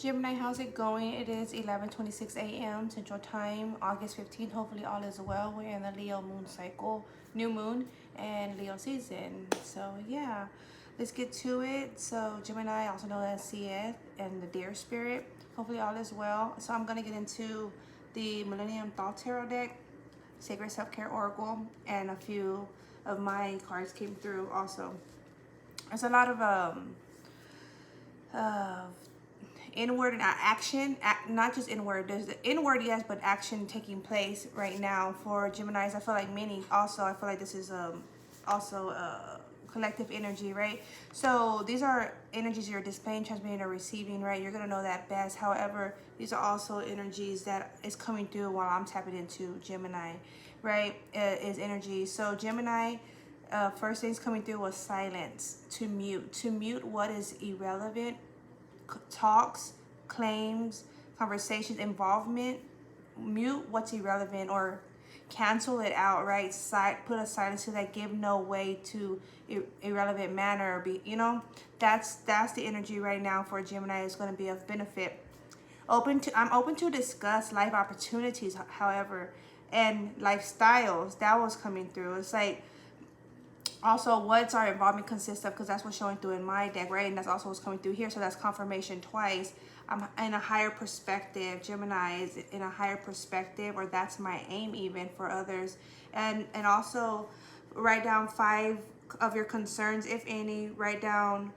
Gemini, how's it going? It is 11:26 a.m. Central Time, August 15th. Hopefully all is well. We're in the Leo moon cycle, new moon, and Leo season. So yeah, let's get to it. So Gemini, also known as CF and the Deer Spirit. Hopefully all is well. So I'm gonna get into the Millennium Thought Tarot deck, Sacred Self-Care Oracle, and a few of my cards came through also. There's a lot of uh, inward and action, not just inward. There's the inward, yes, but action taking place right now for Geminis. I feel like many also, I feel like this is also collective energy, right? So these are energies you're displaying, transmitting, or receiving, right? You're gonna know that best. However, these are also energies that is coming through while I'm tapping into Gemini, right? Is energy. So Gemini, first things coming through was silence, to mute what is irrelevant, talks, claims, conversations, involvement. Mute what's irrelevant or cancel it out, right? Put a silence to that. Give no way to irrelevant manner. That's the energy right now for Gemini. Is going to be of benefit. I'm open to discuss life opportunities, however, and lifestyles. That was coming through. It's like, also what's our involvement consist of, because that's what's showing through in my deck, right? And that's also what's coming through here. So that's confirmation twice. I'm in a higher perspective. Gemini is in a higher perspective, or that's my aim even for others. And also write down 5 of your concerns, if any. Write down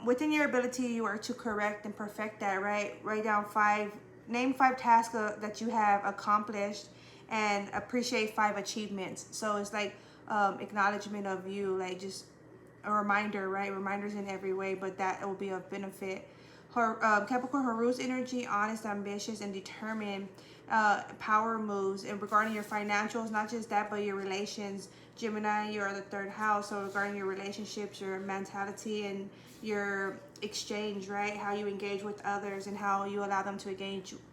within your ability you are to correct and perfect that, right? Write down 5, name 5 tasks that you have accomplished, and appreciate 5 achievements. So it's like acknowledgement of you, like just a reminder, right? Reminders in every way, but that will be of benefit. Capricorn, Haru's energy, honest, ambitious, and determined. Power moves. And regarding your financials, not just that, but your relations, Gemini, you're the 3rd house. So regarding your relationships, your mentality, and your exchange, right? How you engage with others and how you allow them to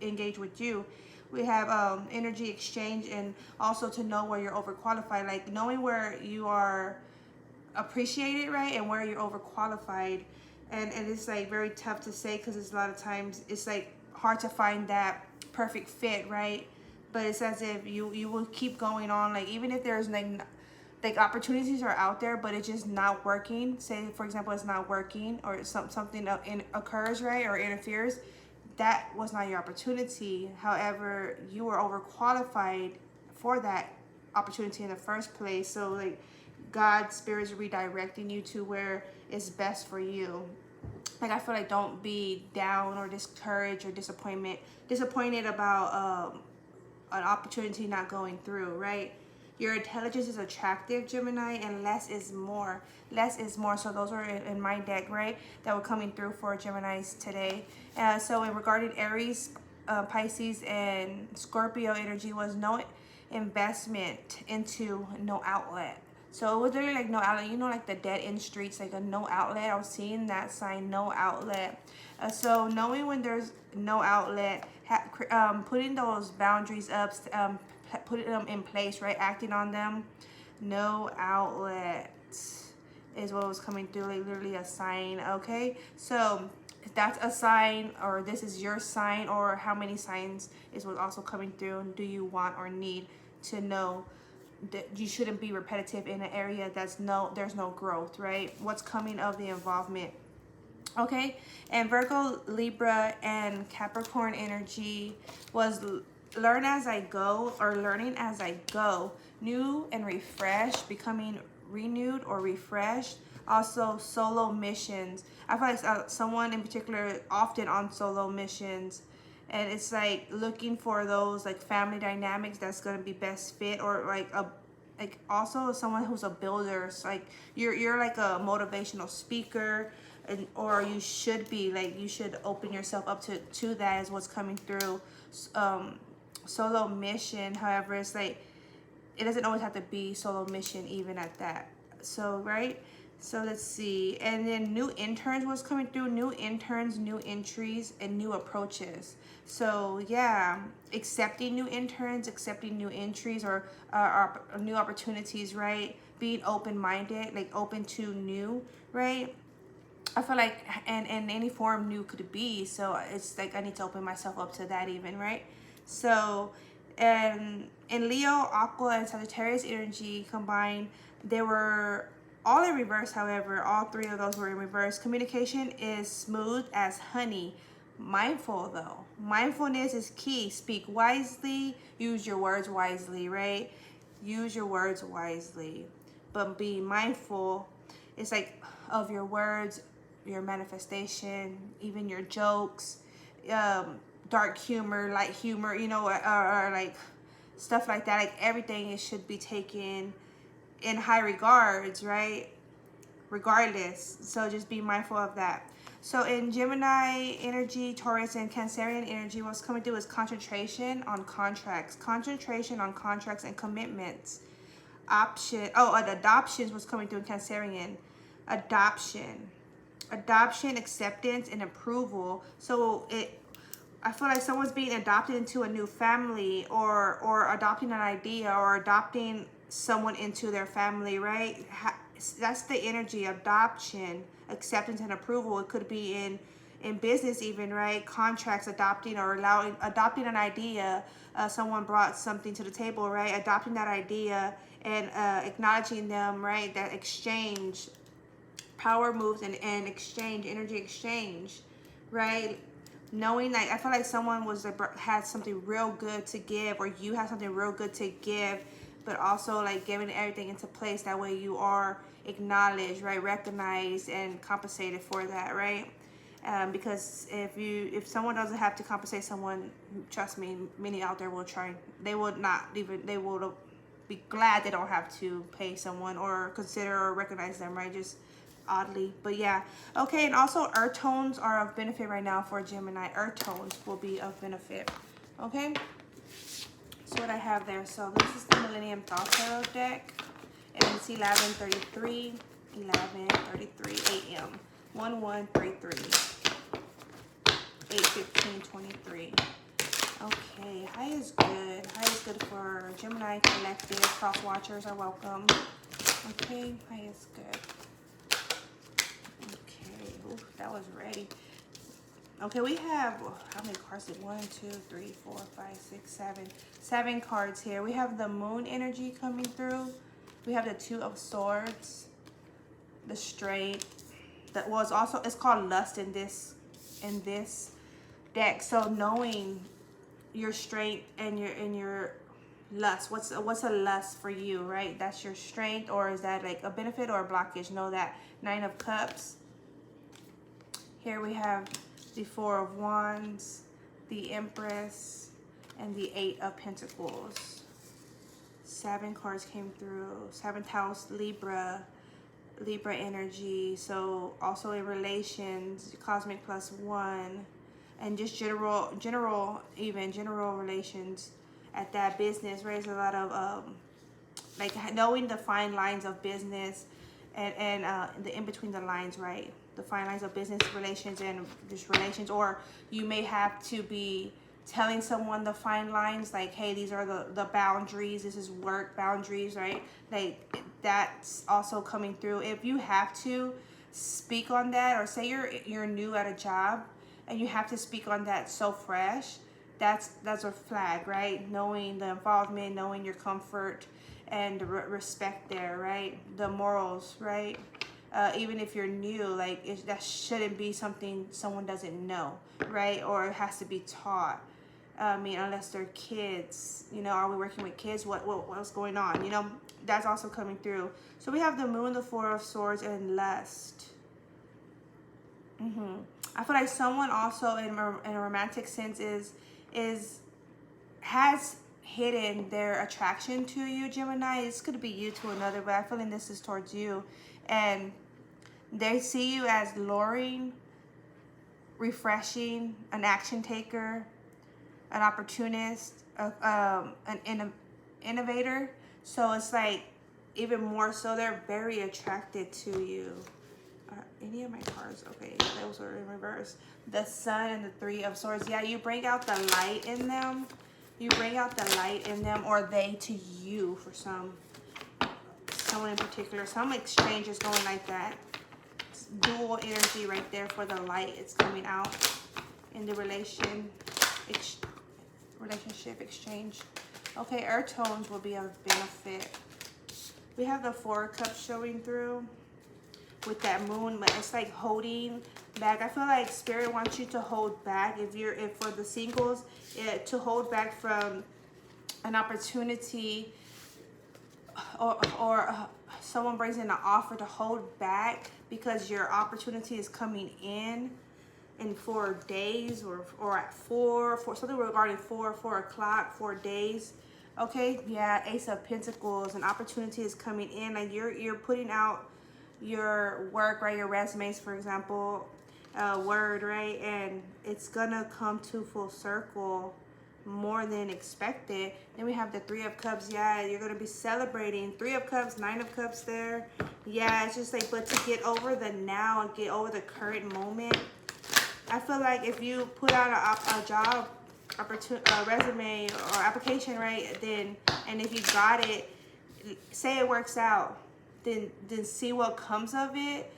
engage with you. We have energy exchange, and also to know where you're overqualified, like knowing where you are appreciated, right, and where you're overqualified. And it's like very tough to say, because it's a lot of times it's like hard to find that perfect fit, right? But it's as if you will keep going on, like even if there's like opportunities are out there, but it's just not working. Say for example it's not working, or something occurs, right, or interferes. That was not your opportunity. However, you were overqualified for that opportunity in the first place. So like God's spirit is redirecting you to where it's best for you. Like I feel like don't be down or discouraged or disappointed about an opportunity not going through, right? Your intelligence is attractive, Gemini, and less is more. Less is more. So those are in my deck, right? That were coming through for Geminis today. So in regarding Aries, Pisces, and Scorpio energy was no investment into no outlet. So it was literally like no outlet, like the dead end streets, like a no outlet. I was seeing that sign, no outlet. So knowing when there's no outlet, putting those boundaries up, putting them in place, right? Acting on them. No outlet is what was coming through, like literally a sign, okay? So if that's a sign, or this is your sign, or how many signs is what's also coming through, and do you want or need to know that you shouldn't be repetitive in an area there's no growth, right? What's coming of the involvement, okay? And Virgo, Libra, and Capricorn energy was learn as I go, or learning as I go, new and refreshed, becoming renewed or refreshed. Also solo missions. I feel like someone in particular often on solo missions, and it's like looking for those like family dynamics that's going to be best fit, or like also someone who's a builder. So like you're like a motivational speaker, or you should be, like you should open yourself up to that is what's coming through. Solo mission, however, it's like it doesn't always have to be solo mission even at that. So right, so let's see. And then new interns was coming through. New interns, new entries, and new approaches. So yeah, accepting new interns, accepting new entries, or new opportunities, right? Being open-minded, like open to new, right? I feel like, and in any form new could be. So it's like I need to open myself up to that even, right? So, and in Leo, Aqua, and Sagittarius energy combined, they were all in reverse. However, all three of those were in reverse. Communication is smooth as honey. Mindful though. Mindfulness is key. Speak wisely. Use your words wisely, right? Use your words wisely. But be mindful. It's like of your words, your manifestation, even your jokes, dark humor, light humor, you know, or like stuff like that. Like everything, it should be taken in high regards, right? Regardless. So just be mindful of that. So in Gemini energy, Taurus, and Cancerian energy, what's coming through is concentration on contracts. Concentration on contracts and commitments. And adoptions was coming through in Cancerian. Adoption. Adoption, acceptance, and approval. So I feel like someone's being adopted into a new family, or adopting an idea, or adopting someone into their family, right? That's the energy. Adoption, acceptance, and approval. It could be in business even, right? Contracts, adopting or adopting an idea. Someone brought something to the table, right? Adopting that idea and acknowledging them, right? That exchange, power moves, and exchange, energy exchange, right? Knowing, like, I feel like someone had something real good to give, or you have something real good to give, but also like giving everything into place. That way you are acknowledged, right? Recognized and compensated for that, right? Because if someone doesn't have to compensate someone, trust me, many out there will try. They will not even. They will be glad they don't have to pay someone or consider or recognize them, right? Just oddly, but yeah. Okay, and also earth tones are of benefit right now for Gemini. Earth tones will be of benefit. Okay, so what I have there. So this is the Millennium Thought Tarot deck, and it's 11:33 a.m. 1133 8:15:23. Okay, high is good. High is good for Gemini collective. Cross watchers are welcome. Okay, high is good. Okay, ooh, that was ready. Okay, we have, how many cards? 1, 2, 3, 4, 5, 6, 7. 7 cards here. We have the moon energy coming through. We have the 2 of swords, the straight. That was also, it's called lust in this deck. So knowing your strength and your lust. What's a lust for you, right? That's your strength, or is that like a benefit or a blockage? Know that. 9 of Cups. Here we have the 4 of Wands, the Empress, and the 8 of Pentacles. 7 cards came through. 7th house, Libra energy. So also in relations, cosmic +1, and just general relations at that business. Right? There's a lot of like knowing the fine lines of business and the in between the lines, right? The fine lines of business relations and just relations, or you may have to be telling someone the fine lines, like, hey, these are the boundaries. This is work boundaries, right? Like that's also coming through. If you have to speak on that, or say you're new at a job and you have to speak on that so fresh, that's a flag, right? Knowing the involvement, knowing your comfort and the respect there, right? The morals, right? Even if you're new, like that shouldn't be something someone doesn't know, right? Or it has to be taught. I mean, unless they're kids, you know, are we working with kids? What's going on? You know, that's also coming through. So we have the moon, the 4 of swords, and lust. I feel like someone also in a romantic sense has hidden their attraction to you, Gemini. This could be you to another, but I feel like this is towards you. And they see you as luring, refreshing, an action taker, an opportunist, an innovator. So it's like even more so, they're very attracted to you. Any of my cards? Okay, those are in reverse. The Sun and the 3 of Swords. Yeah, you bring out the light in them. You bring out the light in them, or they to you for someone in particular. Some exchange is going like that. dual energy right there for the light. It's coming out in the relationship exchange. Okay, earth tones will be of benefit. We have the Four of Cups showing through with that moon, but it's like holding back. I feel like Spirit wants you to hold back. If for the singles, to hold back from an opportunity, or someone brings in an offer, to hold back because your opportunity is coming in 4 days, or at 4 something regarding 4 o'clock, 4 days. Okay, yeah, Ace of Pentacles, an opportunity is coming in. Like you're putting out your work, right? Your resumes, for example, Word, right? And it's gonna come to full circle more than expected. Then we have the Three of Cups. Yeah, you're gonna be celebrating. 3 of Cups, 9 of Cups there. Yeah, it's just like, but to get over the now and get over the current moment, I feel like if you put out a job resume or application, right, then, and if you got it, say it works out, then see what comes of it.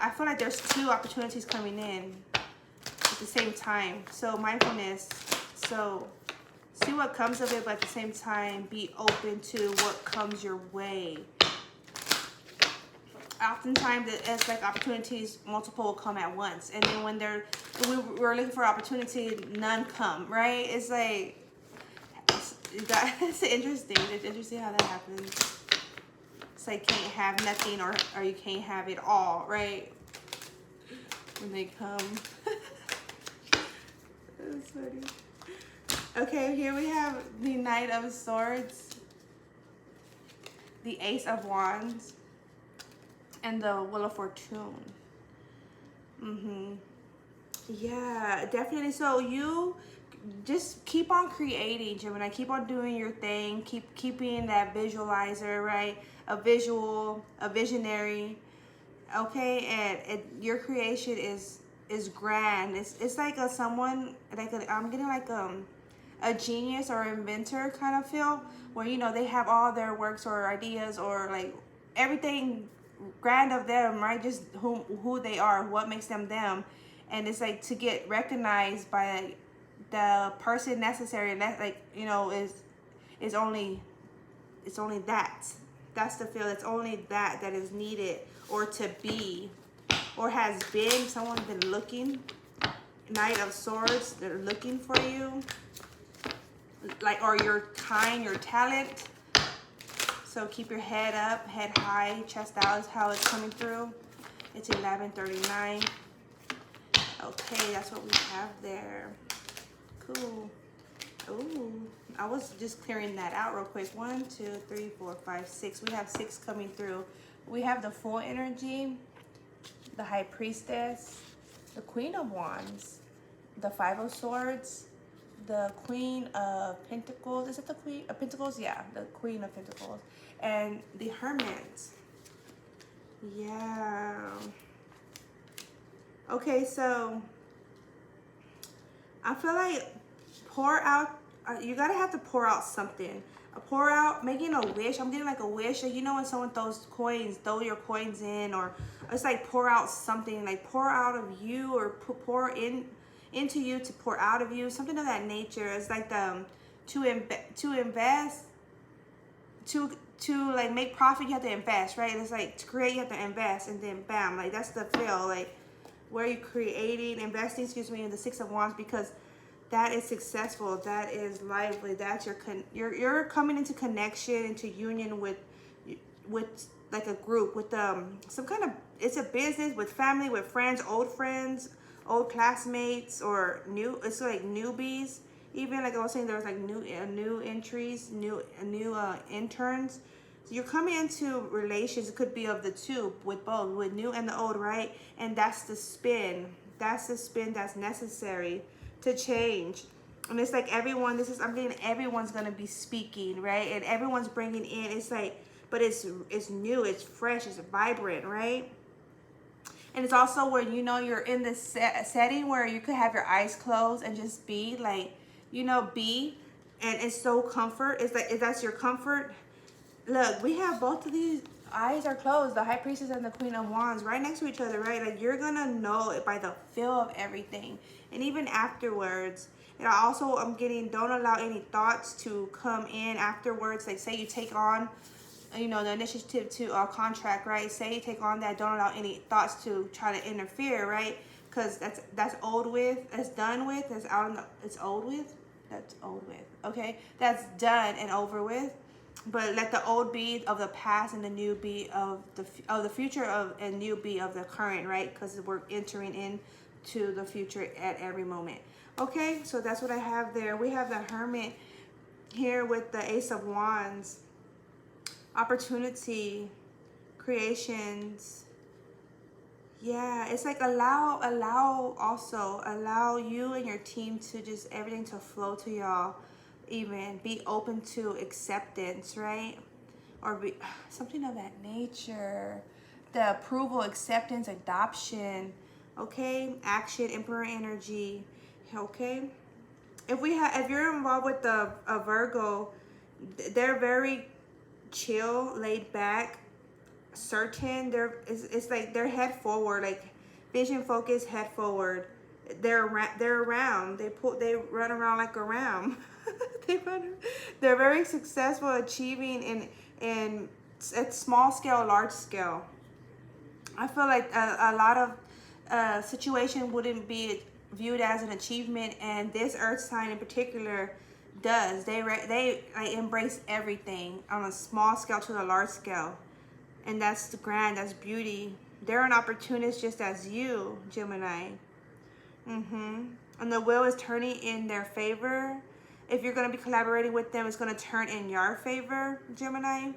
I feel like there's 2 opportunities coming in at the same time. So mindfulness. So see what comes of it, but at the same time, be open to what comes your way. Oftentimes, it's like opportunities, multiple will come at once. And then when we're looking for opportunity, none come, right? It's like, it's interesting. It's interesting how that happens. It's like, can't have nothing, or you can't have it all, right? When they come. That's funny. Okay, here we have the Knight of Swords, the Ace of Wands, and the Wheel of Fortune. Yeah, definitely. So you just keep on creating, Gemini. Keep on doing your thing. Keeping that visualizer, right? A visionary. Okay, and your creation is grand. It's like someone like I'm getting like a genius or inventor kind of feel, where they have all their works or ideas or like everything grand of them, right? Just who they are, what makes them them, and it's like to get recognized by the person necessary, and that is only that's the feel. It's only that is needed, or to be, or has been. Someone's been looking. Knight of Swords, they're looking for you, like, or your kind, your talent. So keep your head up, head high, chest out is how it's coming through. It's 11:39. Okay, that's what we have there. Cool. Ooh, I was just clearing that out real quick. 1, 2, 3, 4, 5, 6. We have 6 coming through. We have the Full energy, the High Priestess, the Queen of Wands, the 5 of Swords, the Queen of Pentacles. Is it the Queen of Pentacles? Yeah, the Queen of Pentacles. And the Hermit. Yeah. Okay, so I feel like pour out, you gotta have to pour out something. Pour out, making a wish. I'm getting like a wish. When someone throw your coins in, or it's like pour out something, like pour out of you, or pour into you to pour out of you, something of that nature. It's like to invest, to like make profit, you have to invest, right? It's like to create, you have to invest, and then bam, like that's the feel, like where you're creating, investing, in the 6 of Wands, because that is successful, that is lively, that's you're coming into connection, into union with like a group, with some kind of, it's a business, with family, with friends, old classmates, or it's like newbies. Even like I was saying, there's like new entries, new interns. So you're coming into relations. It could be of the two, with both, with new and the old, right? And that's the spin. That's the spin that's necessary to change. And it's like everyone. I'm getting everyone's gonna be speaking, right? And everyone's bringing in. It's like, but it's new. It's fresh. It's vibrant, right? And it's also where you're in this setting where you could have your eyes closed and just be like, be, and it's so comfort. It's like, if that's your comfort. Look, we have both of these eyes are closed. The High Priestess and the Queen of Wands right next to each other, right? Like you're gonna know it by the feel of everything. And even afterwards. And I also am getting, don't allow any thoughts to come in afterwards. Like say you take on, you know, the initiative to a contract, right? Say you take on that, don't allow any thoughts to try to interfere, right? Because that's old with, that's done with, that's out in the, it's old with, that's old with, okay? That's done and over with. But let the old be of the past and the new be of the future of, and new be of the current, right? Because we're entering into the future at every moment. Okay, so that's what I have there. We have the Hermit here with the Ace of Wands. Opportunity, creations. Yeah, it's like allow you and your team to just everything to flow to y'all. Even be open to acceptance, right? Or be something of that nature. The approval, acceptance, adoption. Okay, action, Emperor energy. Okay, if you're involved with a Virgo, they're very chill, laid back, certain. It's like they're head forward, like vision focus, head forward. They're around. They run around like a ram. They're very successful achieving in at small scale, large scale. I feel like a lot of situation wouldn't be viewed as an achievement, and this earth sign in particular does. They like embrace everything on a small scale to a large scale, and that's the grand, that's beauty. They're an opportunist just as you, Gemini. And the wheel is turning in their favor. If you're going to be collaborating with them, it's going to turn in your favor, Gemini.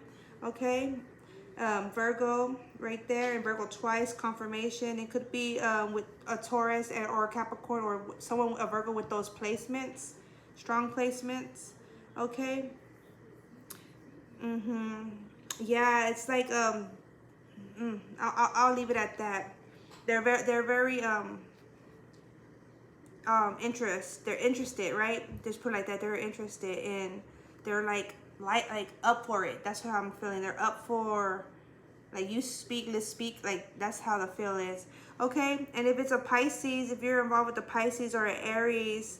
Okay, Virgo right there, and Virgo twice, confirmation. It could be with a Taurus or a Capricorn, or someone, a Virgo with those placements, strong placements. Okay. Yeah, it's like I'll leave it at that. They're very they're interested, right? Just put it like that. They're interested in, they're like up for it. That's what I'm feeling. They're up for, like, you speak, let's speak. Like, that's how the feel is. Okay, and if it's a Pisces, if you're involved with the Pisces or an Aries,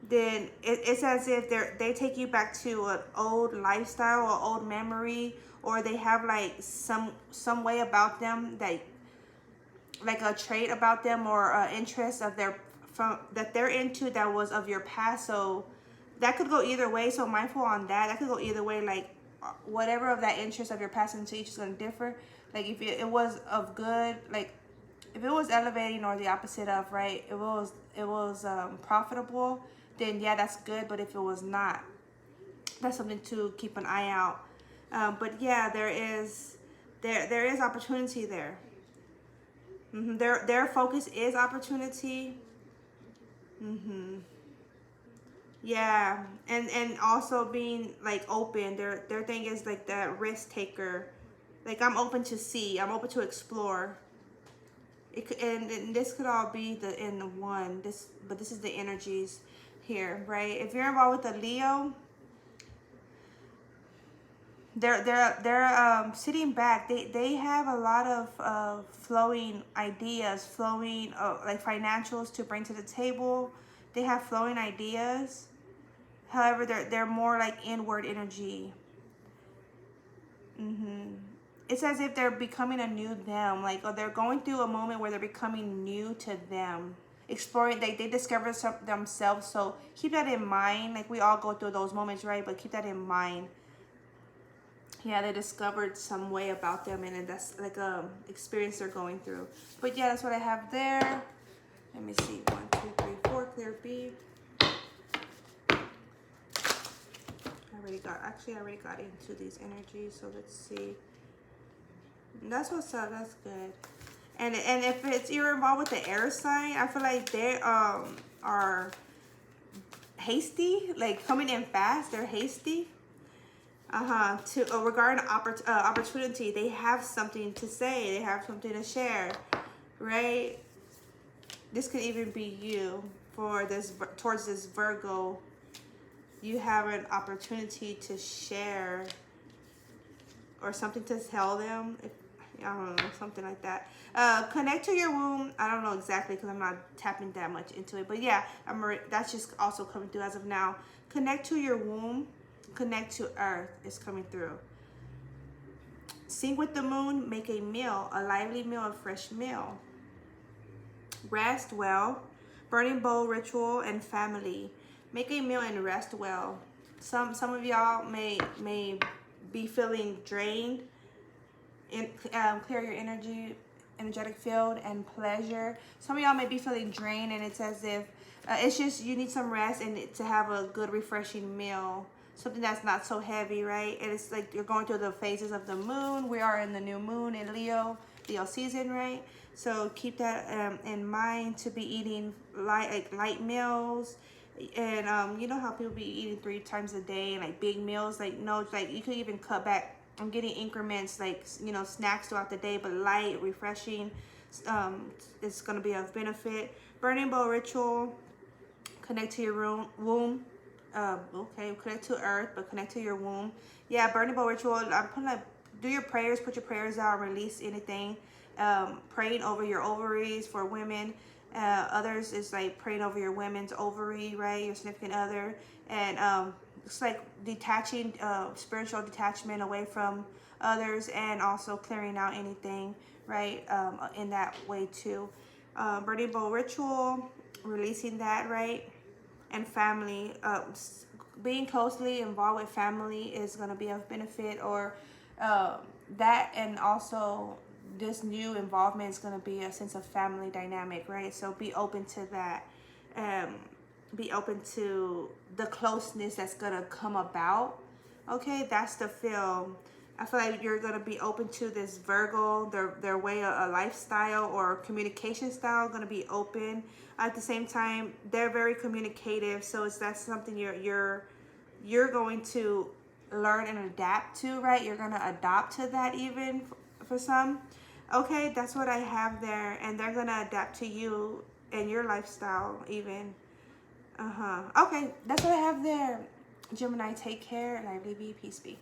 then it's as if they take you back to an old lifestyle or old memory, or they have like some way about them, that like a trait about them or interest of their that they're into that was of your past. So that could go either way. So mindful on that. That could go either way. Like whatever of that interest of your past into each is going to differ. Like if it was of good, like if it was elevating, or the opposite of, right, it was profitable, then yeah, that's good. But if it was not, that's something to keep an eye out. But yeah, there is opportunity there. Their focus is opportunity. Yeah, and also being like open. Their thing is like that risk taker. Like, I'm open to see. I'm open to explore. It could, and this could all be in the one. But this is the energies here, right? If you're involved with a Leo, they're sitting back. They have a lot of flowing ideas, flowing like financials to bring to the table. They have flowing ideas. However, they're more like inward energy. It's as if they're becoming a new them, like, or they're going through a moment where they're becoming new to them, exploring. They discover themselves. So keep that in mind. Like, we all go through those moments, right? But keep that in mind. Yeah, they discovered some way about them, and that's like a experience they're going through. But yeah, that's what I have there. Let me see. 1, 2, 3, 4. Clear B. I already got into these energies, so let's see. That's what's up. That's good. And if you're involved with the air sign, I feel like they are hasty, like coming in fast. They're hasty. Regarding opportunity, they have something to say. They have something to share, right? This could even be you for this, towards this Virgo. You have an opportunity to share or something to tell them. If, I don't know, something like that. Connect to your womb. I don't know exactly because I'm not tapping that much into it. But yeah, that's just also coming through as of now. Connect to your womb. Connect to earth is coming through. Sync with the moon. Make a meal, a lively meal, a fresh meal. Rest well. Burning bowl ritual and family. Make a meal and rest well. Some of y'all may be feeling drained. Clear your energetic field and pleasure. Some of y'all may be feeling drained, and it's as if it's just you need some rest and to have a good refreshing meal, something that's not so heavy, right? And it's like you're going through the phases of the moon. We are in the new moon in Leo season, right? So keep that in mind, to be eating light meals. And you know how people be eating 3 times a day and like big meals, like no, like you could even cut back. I'm getting increments, like, you know, snacks throughout the day, but light, refreshing. It's going to be of benefit. Burning bowl ritual. Connect to your womb. Okay, connect to earth, but connect to your womb. Yeah, burning bowl ritual. I'm putting like, do your prayers, put your prayers out, release anything. Praying over your ovaries for women. Others is like praying over your women's ovary, right? Your significant other. And it's like detaching, spiritual detachment away from others, and also clearing out anything, right? In that way too. Burning bowl ritual, releasing that, right? And family, being closely involved with family is going to be of benefit, or that, and also this new involvement is going to be a sense of family dynamic, right? So be open to that. Be open to the closeness that's going to come about. Okay, that's the feel. I feel like you're going to be open to this Virgo, their way of a lifestyle or communication style, going to be open. At the same time, they're very communicative, so that's something you're going to learn and adapt to, right? You're going to adopt to that even for some. Okay, that's what I have there, and they're going to adapt to you and your lifestyle even. Okay, that's what I have there. Gemini, take care, lively be, peace be.